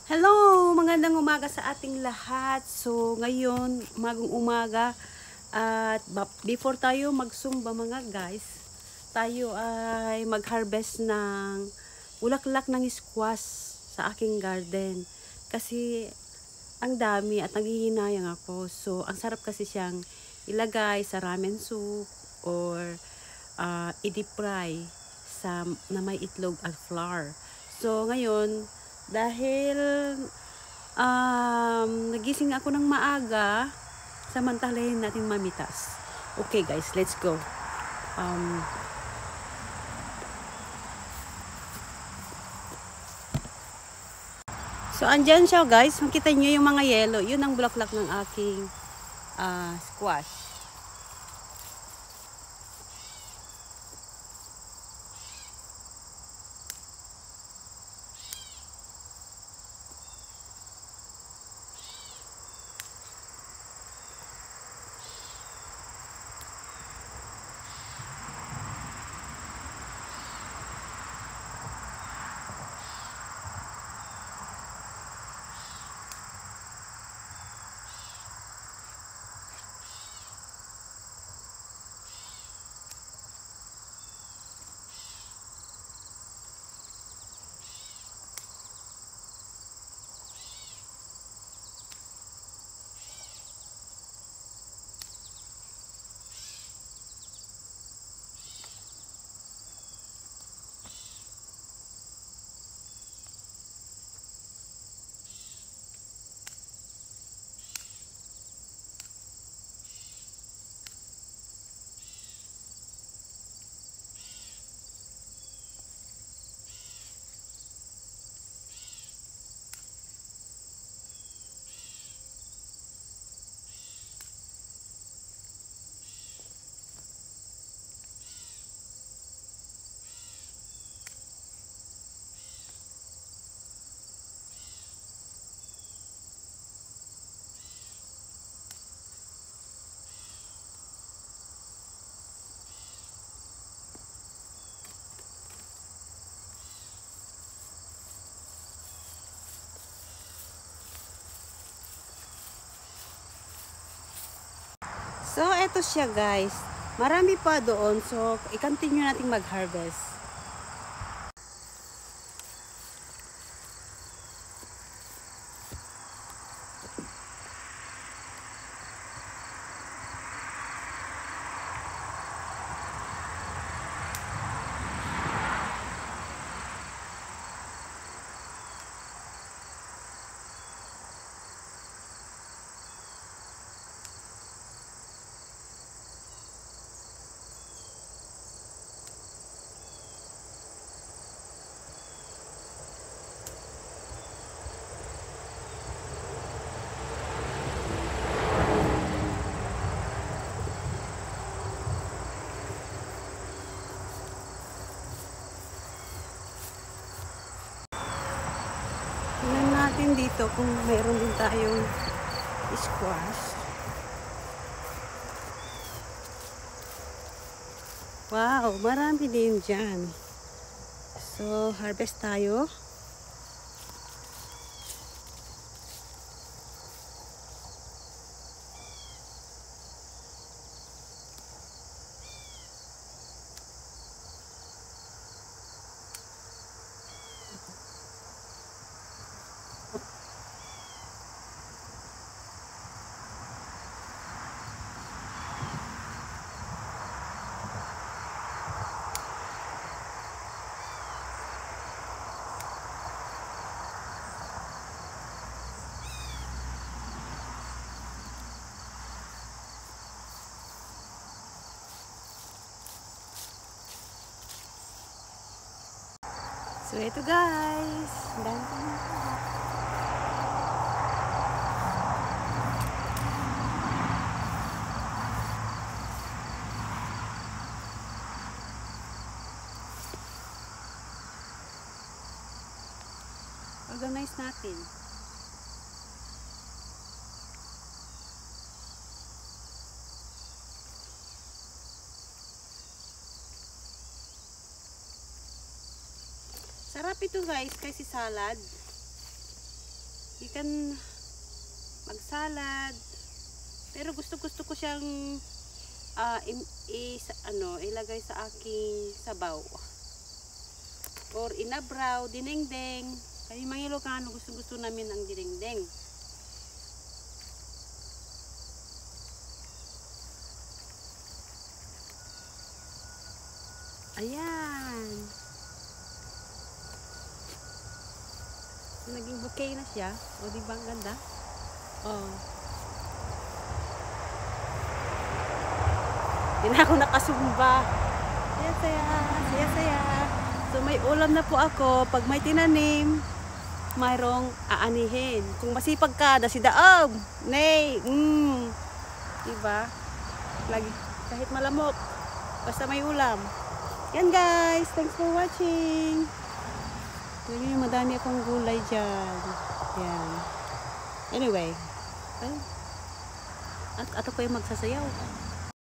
Hello! Magandang umaga sa ating lahat. So, ngayon, umagang umaga. At before tayo magsumba mga guys, tayo ay mag-harvest ng bulaklak ng squash sa aking garden. Kasi, ang dami at nanghihinayang ako. So, ang sarap kasi siyang ilagay sa ramen soup or i-deep fry na may itlog at flour. So, ngayon, dahil nagising ako ng maaga, samantalahin natin mamitas. Okay guys, let's go. Um, so, andyan siya guys. Makita nyo yung mga yellow. Yun ang bulaklak ng aking squash. So, eto siya guys. Marami pa doon. So, i-continue nating mag-harvest. Tingnan natin dito kung mayroon din tayong squash. Wow, marami din dyan. So, harvest tayo. So, ito guys. Dami pa na. Organize natin. Sarap ito guys kasi salad. You can magsalad. Pero gusto ko siyang ilagay sa aking sabaw. Or inabraw, dinengdeng. Kaya mga Ilocano, gusto namin ang dinengdeng. Ayan. Naging bouquet na siya. O, diba ang ganda? Oh. Hindi na ako nakasumba. Saya. So, may ulam na po ako. Pag may tinanim, mayroong aanihin. Kung masipag ka, dasi daog. Nay. Diba? Lagi, kahit malamok. Basta may ulam. Yan guys. Thanks for watching. Lagi madami akong gulay dyan. Yan. Anyway. At ako yung magsasayaw.